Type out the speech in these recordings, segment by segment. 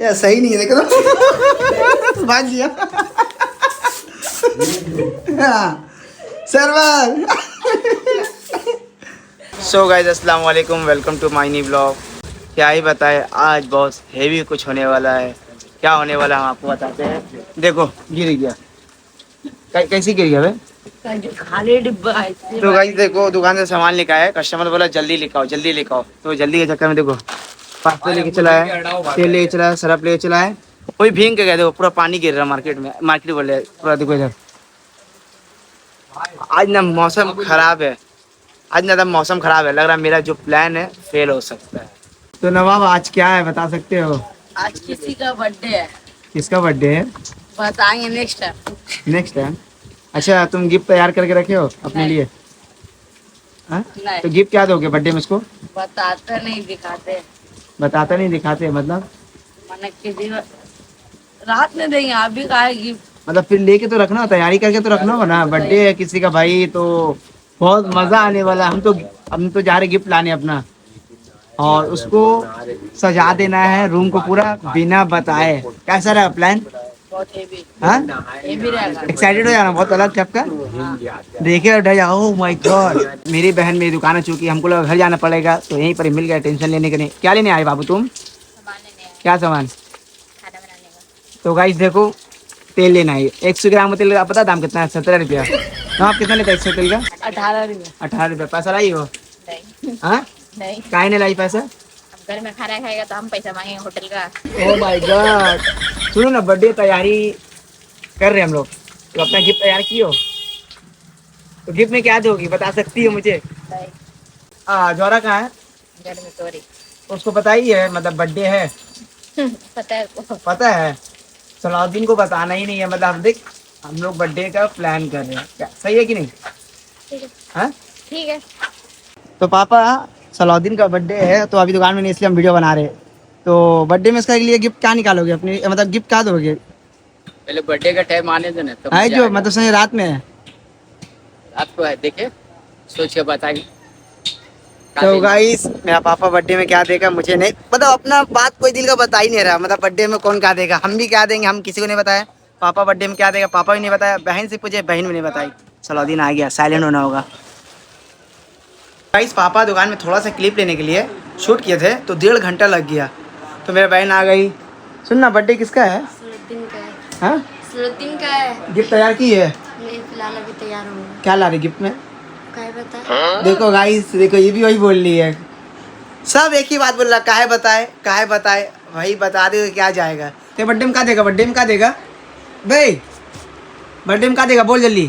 ये सही नहीं है, देखो तो भाग गया। सर्वर। सो गाइस अस्सलाम वालेकुम, welcome to my new blog. क्या ही बताए, आज बहुत हेवी कुछ होने वाला है। क्या होने वाला है हम आपको बताते हैं। देखो गिर गया, कैसी गिर गया भाई? खाली डिब्बा है। तो गाइस देखो, दुकान से सामान लेकर आया, कस्टमर बोला जल्दी लिखाओ जल्दी लिखाओ, तो जल्दी के चक्कर में देखो पास्ता लेके चला है, तेल लेके चला है, सरफ लेके चला है, वही भींग के गया। देखो पूरा पानी गिर रहा मार्केट में, मार्केट बोले पूरा। देखो इधर आज ना मौसम खराब है, आज ना मौसम खराब है, लग रहा है मेरा जो प्लान है फेल हो सकता है। तो नवाब आज क्या है बता सकते हो? आज किसी का बर्थडे है। किसका बर्थडे है? बताएंगे नेक्स्ट टाइम। Next time. अच्छा तुम गिफ्ट तैयार करके रखे हो अपने लिए? हाँ? तो गिफ्ट क्या दोगे बर्थडे में उसको? बताते नहीं दिखाते। बताते नहीं दिखाते मतलब? मैंने किसी रात में देंगे, आप भी कहा गिफ्ट। मतलब फिर लेके तो रखना, तैयारी करके तो रखना हो ना, बर्थडे है किसी का भाई, तो बहुत मजा आने वाला है। हम तो जा रहे गिफ्ट लाने अपना, और उसको सजा देना है रूम को पूरा बिना बताए। कैसा रहा प्लान? बहुत हेवी। हाँ, हेवी रहेगा। एक्साइटेड हो जाना बहुत अलग चपका। देखे और डर जाओ, ओह माय गॉड। मेरी बहन मेरी दुकान है, चूंकि हमको लगा घर जाना पड़ेगा, तो यहीं पर ही मिल गया, टेंशन लेने के नहीं। क्या लेने आए बाबू तुम? सामान लेने आए। क्या सामान? खाना बनाने का। तो गाइस देखो, तेल लेना है 100 ग्राम तेल का, पता दाम कितना है? 17 रुपया। तो आप कितना लेते हैं 100 तेल का? 18 रुपये। 18 रुपया। पैसा लाई हो? नहीं। हाँ, नहीं, काहे नहीं लाई पैसा? अब घर में खाना खाएगा तो हम पैसा मांगेंगे होटल का। ओह माय गॉड। सुनो ना, बर्थडे तैयारी कर रहे हैं हम लोग, तो अपना गिफ्ट तैयार कियो, तो गिफ्ट में क्या दोगी बता सकती हो मुझे? नहीं। जोरा कहाँ है? घर में सॉरी। उसको पता ही है मतलब बर्थडे है? पता है को। पता है, सलाउद्दीन को बताना ही नहीं है। मतलब हम देख, हम लोग बर्थडे का प्लान कर रहे हैं, क्या सही है कि नहीं? ठीक है। हाँ ठीक है। तो पापा, सलाउद्दीन का बर्थडे है, तो अभी दुकान में नहीं, इसलिए हम वीडियो बना रहे हैं। तो बर्थडे में इसका लिए गिफ्ट क्या निकालोगे अपनी, मतलब गिफ्ट क्या दोगे? पहले बर्थडे का टाइम आने देना तब है मजा जो आएगा। मतलब सही रात में है। आपको है, देखे सोच के बताएंगे। तो गाइस मेरा पापा बर्थडे में क्या देगा मुझे नहीं मतलब, अपना बात कोई दिल का बता ही नहीं रहा। मतलब बर्थडे में कौन क्या देगा, हम भी क्या देंगे, हम किसी को नहीं बताया। पापा बर्थडे में क्या देगा पापा भी नहीं बताया, बहन से पूछे बहन भी नहीं बताई। सलाउद्दीन आ गया, साइलेंट होना होगा। गाइस पापा दुकान में थोड़ा सा क्लिप लेने के लिए शूट किए थे, तो 1.5 घंटा लग गया। तो मेरी बहन आ गई। सुनना, बर्थडे किसका है? सलाउद्दीन का है। हाँ, सलाउद्दीन का है। गिफ्ट तैयार की है? मैं फिलहाल अभी तैयार हूँ। क्या ला रही गिफ्ट में? क्या बता? देखो गाइस, देखो ये भी वही बोल रही है, सब एक ही बात बोल रहा, काहे बताए वही बता दे क्या जाएगा। तो बर्थडे में क्या देगा, बर्थडे में क्या देगा भाई, बर्थडे में क्या देगा बोल जल्दी।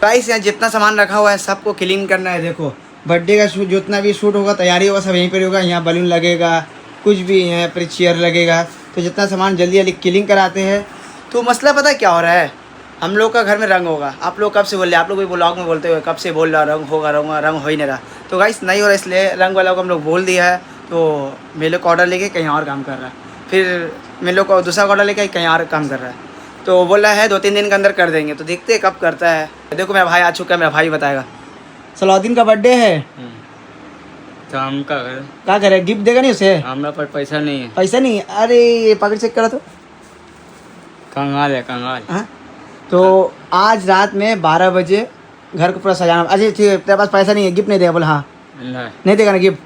गाइस यहाँ जितना सामान रखा हुआ है सबको क्लीन करना है। देखो बर्थडे का शूट, जितना भी शूट होगा तैयारी होगा सब यहीं पर होगा। यहाँ बलून लगेगा, कुछ भी यहाँ पर चेयर लगेगा, तो जितना सामान जल्दी जल्दी क्लीन कराते हैं। तो मसला पता है क्या हो रहा है, हम लोग का घर में रंग होगा। आप लोग कब से बोल रहे हैं, आप लोग भी ब्लॉग में बोलते हुए कब से बोल रहा रंग होगा, रंग हो ही नहीं रहा। तो गाइस नहीं हो रहा, इसलिए रंग वाला को हम लोग बोल दिया है। तो मेरे लोग ऑर्डर लेके कहीं और काम कर रहा है, फिर मेरे लोग को दूसरा ऑर्डर लेके कहीं और काम कर रहा है। तो बोल रहा है 2-3 दिन के अंदर कर देंगे, तो देखते हैं कब करता है। देखो मेरा भाई आ चुका है, मेरा भाई बताएगा। सलाउद्दीन का बर्थडे है, तो हम क्या करे, गिफ्ट देगा नहीं उसे? हमारा पर पैसा नहीं है। पैसा नहीं? अरे पकड़ चेक करा तो कंगाल है कंगाल। हाँ? तो आज रात में 12 बजे घर को पूरा सजाना। अच्छा ठीक है, तेरे पास पैसा नहीं है, गिफ्ट नहीं देगा? बोला हाँ, नहीं देगा ना गिफ्ट?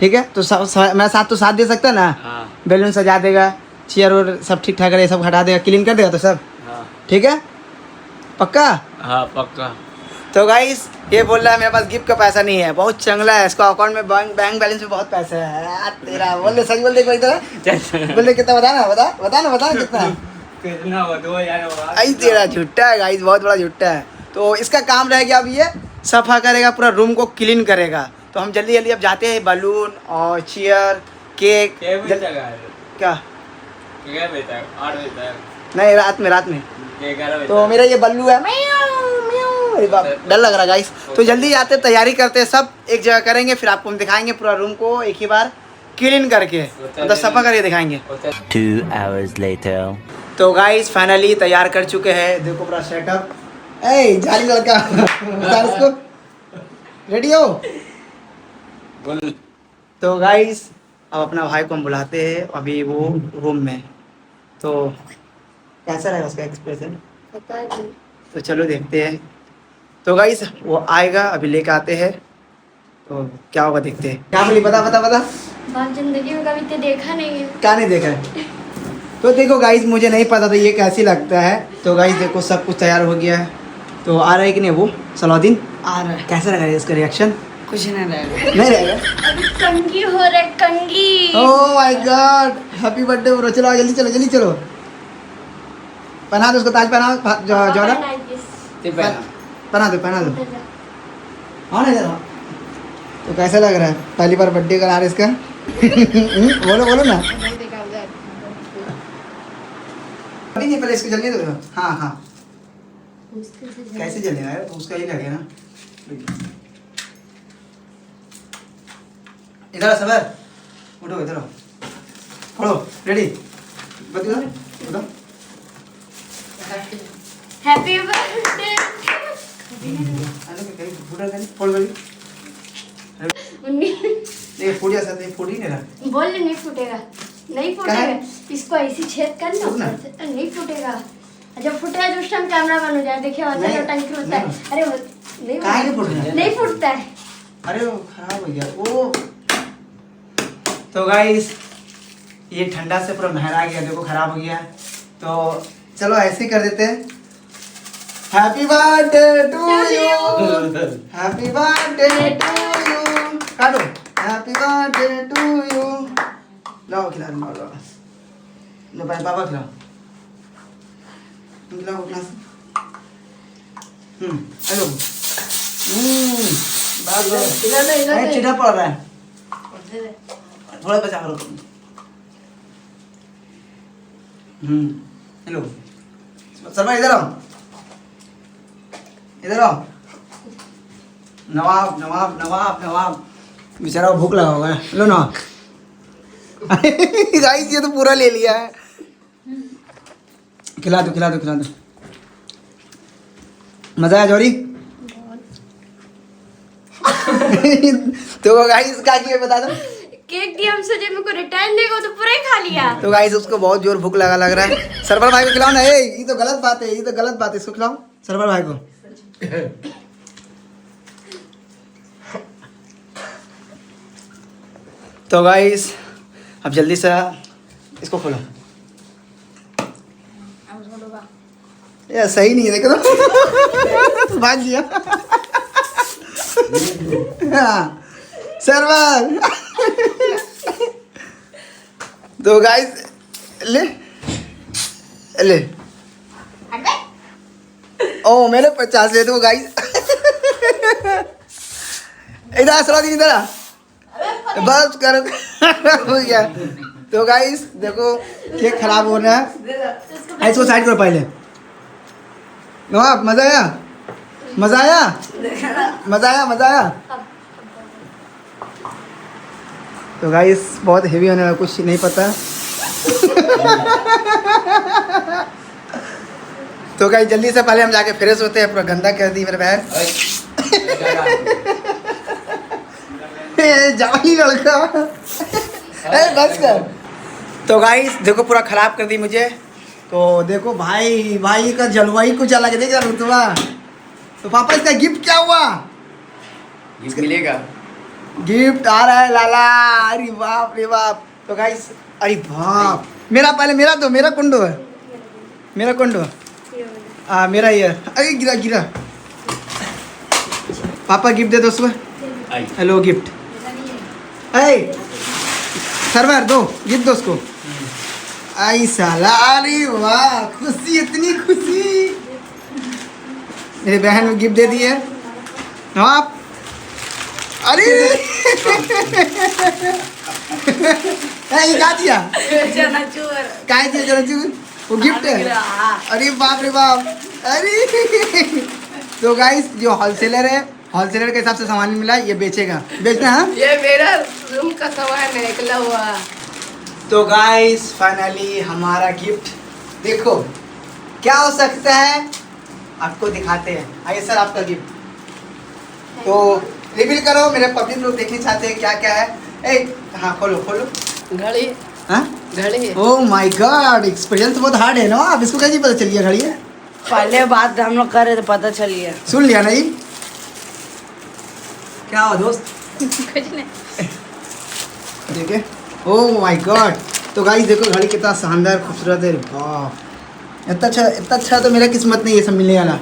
ठीक है, तो मेरा साथ तो साथ दे सकता है ना? हाँ। बैलून सजा देगा, चेयर और सब ठीक ठाक है, सब हटा देगा, क्लीन कर देगा तो सब हाँ। ठीक है, पक्का? हाँ पक्का। तो गाइस ये बोल रहा है मेरे पास गिफ्ट का पैसा नहीं है, बहुत चंगला है, इसका अकाउंट में बैंक बैलेंस में बहुत पैसा है। यार तेरा बोल दे, सच बोल दे, कोई तरह बोल दे कितना, बता ना कितना कितना हो 2000 होगा। आई तेरा झुट्टा है गाइस, बहुत बड़ा झुट्टा है। तो इसका काम रह गया, अब ये सफा करेगा, पूरा रूम को क्लीन करेगा। तो हम जल्दी जल्दी अब जाते हैं, बलून और चेयर केक क्या क्या बेटा 8 बजे तक नहीं, रात में 11 बजे। तो मेरा ये बल्लू है, अरे बाप, डर लग रहा है गाइस। तो जल्दी आते, तैयारी करते, सब एक जगह करेंगे, फिर आपको हम दिखाएंगे पूरा रूम को एक ही बार क्लीन करके, मतलब सफा करके दिखाएंगे। 2 hours later. तो गाइस फाइनली तैयार कर चुके हैं, देखो पूरा सेटअप। ए जाली लड़का बता इसको, रेडी हो? बोल। तो गाइस अब अपना भाई को हम बुलाते हैं, अभी वो रूम में। तो कैसा रहेगा उसका एक्सप्रेशन, पता नहीं। तो चलो देखते हैं। तो गाइस वो आएगा, अभी लेकर आते हैं, तो क्या होगा देखते हैं। क्या बोली, बता बता बता। बात जिंदगी में कभी तो देखा नहीं है। क्या नहीं देखा है? तो देखो गाइस, मुझे नहीं पता था ये कैसी लगता है। तो गाइस देखो सब कुछ तैयार हो गया है, तो आ रहा है कि नहीं वो सलाउद्दीन? आ रहा है, कैसा लगा इसका रिएक्शन? कुछ नहीं रहेगा। नहीं रहेगा। अभी कंगी हो रहा है, कंगी। Oh my god, happy birthday bro. चलो जल्दी चलो, जल्दी चलो। पहना दो उसको, ताज पहना जोड़ा, पहना दो पहना दो। हाँ नहीं जरा। तो कैसा लग रहा है, पहली बार बर्थडे करा रहे इसका? बोलो बोलो ना। अभी नहीं, पहले इसको जलने दो। हाँ हाँ, कैसे जलेगा यार, तो उसका ही लगे ना। इधर आ सबर, उठो इधर आओ, खोलो, रेडी, बताओ बताओ। Happy birthday. फूट जा सकते, फूट ही नहीं रहा। बोल नहीं फूटेगा, नहीं फूटेगा। इसको ऐसी छेद करना, नहीं फूटेगा। जब फूटेगा तो उस टाइम कैमरा बन हो जाए, देखिए वैसे टंकी होता है। अरे नहीं फूटता है। अरे वो खराब हो गया वो। तो गाइस ये ठंडा से पूरा महरा गया, देखो खराब हो गया। तो चलो ऐसे ही कर देते हैं। Happy birthday to you, happy birthday to you. काटो, हैप्पी बर्थडे टू यू। लाओ खिला दो, लो भाई पापा खिलाओ, खिलाओ क्लास। हेलो। बात चिढ़ा पड़ रहा है, थोड़ा बचा करो। हेलो शर्मा, इधर आओ, इधर आओ। नवाब नवाब नवाब नवाब, बेचारा भूख लगा होगा। लो ना। गाइस ये तो पूरा ले लिया है। खिला दो खिला दो खिला दो। मजा आया जौहरी? तो गाइस क्या किया बता दो। केक दिया, हम सोचे मेरे को रिटर्न देगा, तो पूरा ही खा लिया। तो गाइस उसको बहुत जोर भूख लग रहा है। सरवर भाई को खिलाओ ना। ये तो गलत बात है, ये तो गलत बात है। इसको खिलाओ सरवर भाई को। तो गाइस अब जल्दी से इसको खोलो। यार सही नहीं है, देखो तो भाग गया। हाँ सरवर। तो गाइस ले ले, ओ मेरे 50 ले दो गाइस। इधर सलाउद्दीन इधर आ, बस कर हो गया। तो गाइस देखो केक खराब हो रहा है, इसको साइड करो पहले। नवाब मजा आया, मजा आया, मजा आया, मजा आया। तो गाइस बहुत हेवी होने वाला, कुछ नहीं पता। तो गाइस जल्दी से पहले हम जाके फ्रेश होते हैं, पूरा गंदा कर दी मेरे पैर। जाली लड़का, बस कर। तो गाइस देखो पूरा खराब कर दी मुझे। तो देखो भाई, भाई का जलवा ही कुछ अलग है, देख रुतबा। तो पापा इसका गिफ्ट क्या हुआ? गिफ्ट मिलेगा, गिफ्ट आ रहा है लाला। अरे बाप रे बाप। तो गाइस अरे बाप, मेरा पहले मेरा दो, मेरा कुंडो है, मेरा कुंडो। मेरा ये, अरे गिरा गिरा। पापा गिफ्ट दे दो उसको। Hello gift. ए सरवर दो, गिफ्ट दो उसको। आई साला, अरे वाह, खुशी, इतनी खुशी। मेरी बहन को गिफ्ट दे दी है। आप अरे ये क्या दिया? क्या दिया चनाचूर? वो गिफ्ट है। अरे बाप रे बाप। अरे तो गाइस जो होलसेलर है, होलसेलर के हिसाब से सामान मिला, ये बेचेगा, बेचना है। ये मेरा रूम का सामान है, निकला हुआ। तो गाइस फाइनली हमारा गिफ्ट देखो क्या हो सकता है, आपको दिखाते हैं। आइए सर आपका गिफ्ट तो रिवील करो, मेरे पब्लिक लोग देखना चाहते हैं क्या क्या है। ए हाँ खोलो खोलो। घड़ी हाँ घड़ी ओह माय गॉड, एक्सपीरियंस बहुत हार्ड है ना। अब इसको कैसे पता चल गया घड़ी है? पहले बात हम लोग कर रहे थे, पता चल गया। सुन लिया नहीं? क्या हुआ दोस्त? कुछ नहीं। देखे ओह माय गॉड। तो गाइस देखो घड़ी कितना शानदार खूबसूरत है। वाह, इतना अच्छा तो मेरा किस्मत नहीं है सब मिलने वाला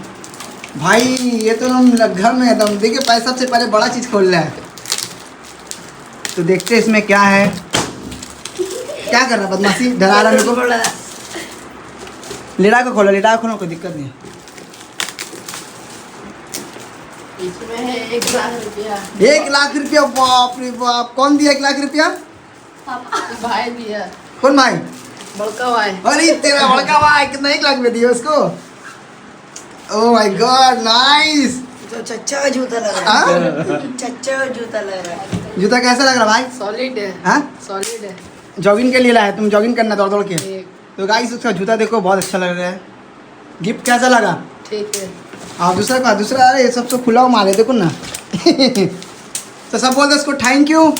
भाई। ये तो हम घर में एकदम देखिए पैसा सबसे पहले बड़ा चीज़ खोल रहा है। तो देखते हैं इसमें क्या है। क्या कर रहा है बदमाशी, डरा रहा मेरे को। लेटा को खोलो, लेटा को खोलो, कोई दिक्कत नहीं। इसमें है 1 लाख रुपया। 1 लाख रुपया, बाप रे बाप। कौन दिया 1 लाख रुपया? भाई दिया, कौन भाई? बड़का भाई। अरे तेरा बड़का भाई, कितना 1 लाख में दिया उसको? ओह माय गॉड, नाइस। तो चच्चा का जूता लग रहा हाँ? है। चच्चा का जूता लग रहा है। जूता कैसा लग रहा भाई? सॉलिड है। हाँ, सॉलिड है। जॉगिंग के लिए लाया, तुम जॉगिंग करना दौड़ दौड़ के। ठीक तो गाइस उसका जूता देखो बहुत अच्छा लग रहा है। गिफ्ट कैसा लगा? ठीक है। हाँ दूसरा अरे सब तो खुला हुआ माल है देखो ना। तो सब बोल दो उसको थैंक यू।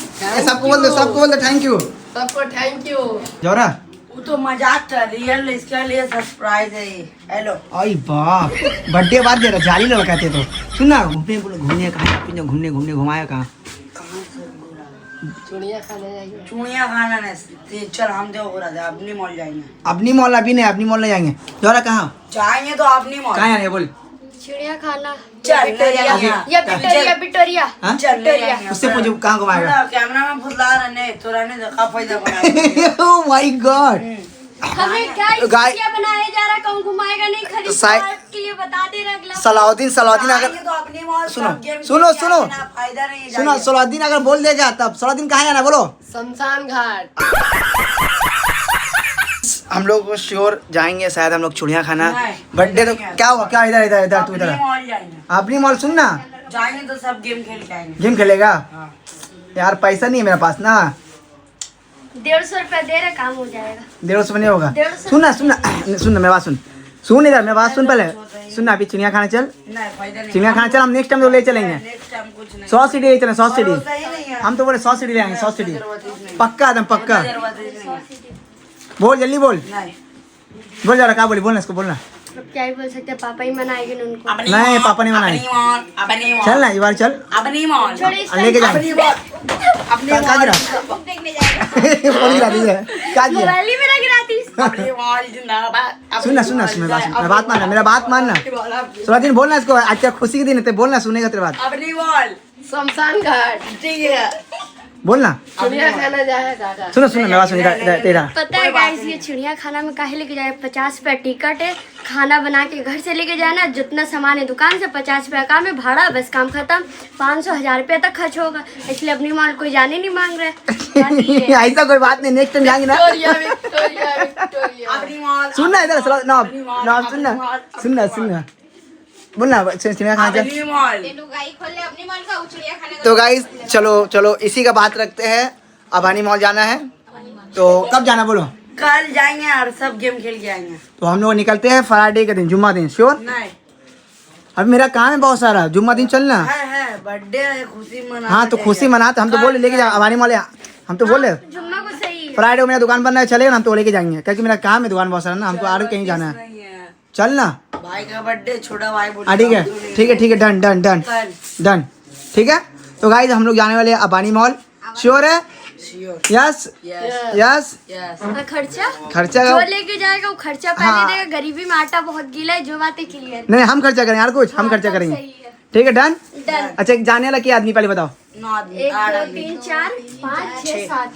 सबको बोल दो थैंक यू। सबको थैंक यू। जोरा वो तो मजाक था, रियल इसके लिए सरप्राइज है ये। हेलो। आई बाप, बर्थडे बाद दे रहा, जाली लड़काते तो। सुन ना, घूमने कहाँ, घूमने घुमाया कहाँ? चूड़िया खाने जाएंगे। चूड़िया खाना नहीं, चल हम तो हो रहा था अपनी मॉल जाएंगे। अपनी मॉल अभी नहीं, अपनी मॉल नहीं जाएंगे। जोरा कहाँ जाएंगे तो अपनी मॉल। कहाँ जाने बोल? चिड़िया खाना चल या विक्टोरिया हाँ? चल उससे पूछो कहाँ घुमाएगा। कैमरा में फुसला रहे तो रहने दो, का फायदा बना। ओह माय गॉड। हमें क्या गाय- क्या बनाया जा रहा, कौन घुमाएगा नहीं, खाली तो साइ- पार्क के लिए बता दे रहा अगला। सलाउद्दीन अगर जाएंगे तो अपनी मॉल। सुनो, सब गेम सुनो, खेल के सुनो। आएंगे ना, फायदा नहीं। सुनो, सलाउद्दीन अगर बोल देगा तब सलाउद्दीन कहाँ जाना बोलो? शमशान घाट। हम लोग श्योर जाएंगे शायद, हम लोग चूड़िया खाना। नहीं, बर्थडे तो क्या हुआ, क्या इधर इधर इधर तू इधर अपनी मॉल जाएंगे। अपनी मॉल। सुन ना, जाएंगे तो सब गेम खेल के आएंगे। गेम खेलेगा हाँ। यार, पैसा नहीं है मेरे पास ना। 150 रुपया दे रहा, काम हो जाएगा। 150 में नहीं होगा। 150 सुन ना मेरी बात सुन इधर मेरी बात सुन पहले। सुन ना, अभी चिड़िया खाना चल, नहीं फायदा नहीं। चिड़िया खाना चल। हम नेक्स्ट टाइम तो ले चलेंगे। नेक्स्ट टाइम कुछ नहीं। 100 सीढ़ी ले चलें, 100 सीढ़ी। भरोसा ही नहीं है। हम तो बोले 100 सीढ़ी ले आएंगे, 100 सीढ़ी पक्का, एकदम पक्का। जरूरत ही नहीं है। बोल जल्दी बोल, नहीं। बोल जरा क्या बोली, बोलना इसको, बोलना। अब क्या ही बोल सकते हैं, पापा ही मनाएंगे ना उनको। अपनी नहीं, मॉल, पापा नहीं मनाएंगे। अपनी मॉल, अपनी मॉल। चल ना एक बार चल, अपनी मॉल। छोड़ो इस लेके टाइम जाएंगे। अपनी क्या गिरा? देखने जाएगा। फोन गिरा दीजिए, क्या दिया? मोबाइल ही मेरा गिरा थी। अपनी मॉल जिंदाबाद। सुनना मेरा बात मानना। सलाउद्दीन बोलना इसको, अच्छा खुशी के दिन है, बोलना, सुनेगा तेरी बात। अपनी मॉल। शमशान घाट। ठीक है। बोलना। चूड़िया खाना जाएगा। सुनो मेरा बात सुन, तेरा पता है गाइस, ये चिड़िया खाना में काहे लेके जाए? 50 रुपया टिकट है, खाना बना के घर से लेके जाना, जितना सामान है दुकान से 50 रुपया काम है, भाड़ा बस, काम खत्म। 500-1000 रुपया तक खर्च होगा, इसलिए अपनी मॉल कोई जाने नहीं मांग रहा है। ऐसा कोई बात नहीं, नेक्स्ट टाइम जाएंगे ना। विक्टोरिया। अपनी मॉल। सुनना इधर, सुनना बोलना, चिड़िया खाना चल। अपनी मॉल। तो गाइस चलो इसी का बात रखते हैं। अबानी मॉल जाना है, तो कब जाना बोलो? कल जाएंगे और सब गेम खेल के आएंगे। तो हम लोग निकलते हैं फ्राइडे के दिन, जुम्मा दिन। श्योर? नहीं अभी मेरा काम है बहुत सारा, जुम्मा दिन चलना। है बर्थडे है, खुशी मना। हाँ तो खुशी मनाते, हम तो बोले लेके जाओ अबानी मॉल, हम तो बोले जुम्मा को सही है। फ्राइडे को मेरा दुकान बंद है, चलेगा ना, हम तो लेके जाएंगे, क्योंकि मेरा काम है दुकान बहुत सारा ना, हमको और कहीं जाना है। नहीं है। चल ना। भाई का बर्थडे, छोटा भाई बोल। हाँ ठीक है, डन। ठीक है, तो गाइस हम लोग जाने वाले हैं अबानी मॉल। श्योर है? श्योर। यस। यस। और खर्चा खर्चा जो लेके जाएगा वो खर्चा पहले हाँ। देगा। गरीबी में आटा बहुत गीला है, जो बातें क्लियर। नहीं हम खर्चा करेंगे यार, कुछ हम खर्चा करेंगे। ठीक है, डन। डन। अच्छा जाने वाला क्या आदमी पहले बताओ? 9 आदमी, 1 8 2 आदमी। 3 4 5 6 7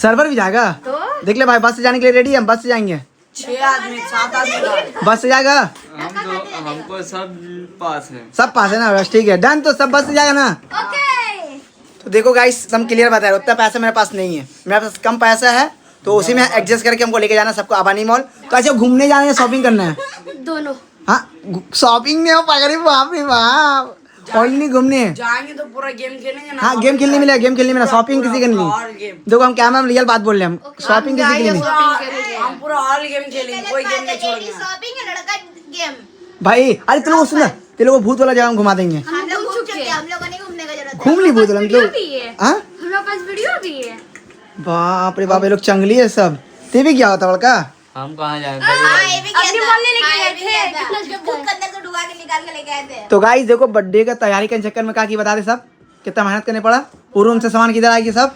सर्वर भी जाएगा? तो देख ले भाई, बस से जाने के लिए रेडी है, हम बस से जाएंगे। 6 आदमी, 7 आदमी। बस से जाएगा? हमको सब पास है। सब पास है ना, बस ठीक है, डन। तो सब बस से जाएगा ना? ओके। तो देखो गाइस, एकदम क्लियर बता रहे, उतना पैसा मेरे पास नहीं है, मेरे पास कम पैसा है, तो उसी में एडजस्ट करके हमको लेके जाना सबको अबानी मॉल। तो ऐसे घूमने जाना है, शॉपिंग करना है? दोनों। हाँ, शॉपिंग नहीं हो पाएगा रे बाप रे बाप, ओनली घूमने है। जाएंगे तो पूरा गेम खेलेंगे ना। हाँ गेम खेलने मिला, गेम खेलने मिला, शॉपिंग किसी का और नहीं। गेम। देखो हम कैमरा में रियल बात बोल रहे हैं, हम शॉपिंग किसी की नहीं। हम पूरा ऑल गेम खेलेंगे, कोई गेम नहीं छोड़ेंगे। भाई अरे तुम लोग सुन, तेरे लोग भूत वाला जगह हम घुमा देंगे। हम लोग घूम चुके हैं, हम लोग नहीं घूमने का जरूरत घूम ली भूत वाला वीडियो मतलब। भी है, हाँ हम लोग पास वीडियो भी है। बाप रे बाप, ये लोग चंगली है सब। ते भी क्या होता बड़का? हम कहाँ जाए अपनी मम्मी लेके गए थे, कितना झूठ तो गाइस देखो, बर्थडे का तैयारी के चक्कर में क्या की बता दे सब, कितना मेहनत करने पड़ा। रूम से सामान किधर आ गया सब,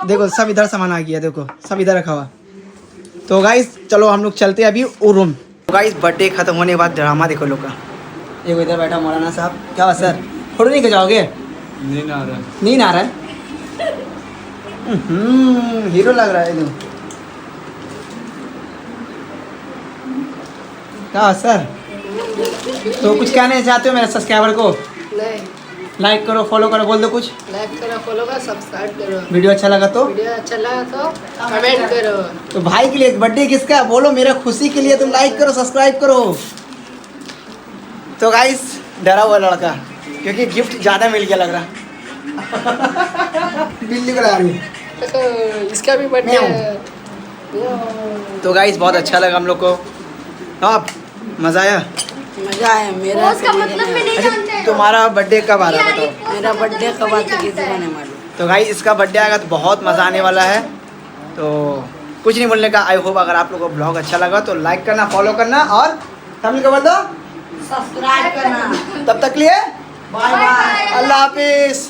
देखो सब इधर सामान आ गया, देखो सब इधर रखा हुआ। तो गाइस चलो हम लोग चलते हैं अभी रूम। तो गाइस बर्थडे खत्म होने के बाद ड्रामा देखो लोग का। एक इधर बैठा मौलाना साहब, क्या हुआ सर, फोटो नहीं खिंचाओगे? नहीं आ रहा। नहीं आ रहा है? हीरो लग रहा है तुम। क्या सर, तो कुछ कहने चाहते हो मेरे सब्सक्राइबर को? लाइक करो, फॉलो करो, बोल दो कुछ। लाइक करो, फॉलो करो, सब्सक्राइब करो। वीडियो अच्छा लगा तो वीडियो अच्छा लगा तो कमेंट करो। तो भाई के लिए बर्थडे किसका है? बोलो, मेरा खुशी के लिए तुम लाइक करो, सब्सक्राइब करो। तो गाइस डरा हुआ लड़का, क्योंकि गिफ्ट ज़्यादा मिल गया लग रहा। बिल्ली को लगा रही। देखो इसका भी बर्थडे है। तो गाइस बहुत अच्छा लगा हम लोग को। आप मज़ा आया? मजा आया मेरा। उसका मतलब भी नहीं जानते अच्छा तुम्हारा बर्थडे कब आ रहा है बताओ? मेरा बर्थडे कब आता है किसी को नहीं मालूम। तो गाइस इसका बर्थडे आएगा तो बहुत मज़ा आने वाला है। तो कुछ नहीं बोलने का। आई होप अगर आप लोगों को ब्लॉग अच्छा लगा तो लाइक करना, फॉलो करना और फैमिली को बोल दो सब्सक्राइब करना। तब तक लिए बाय बाय। अल्लाह हाफिज़।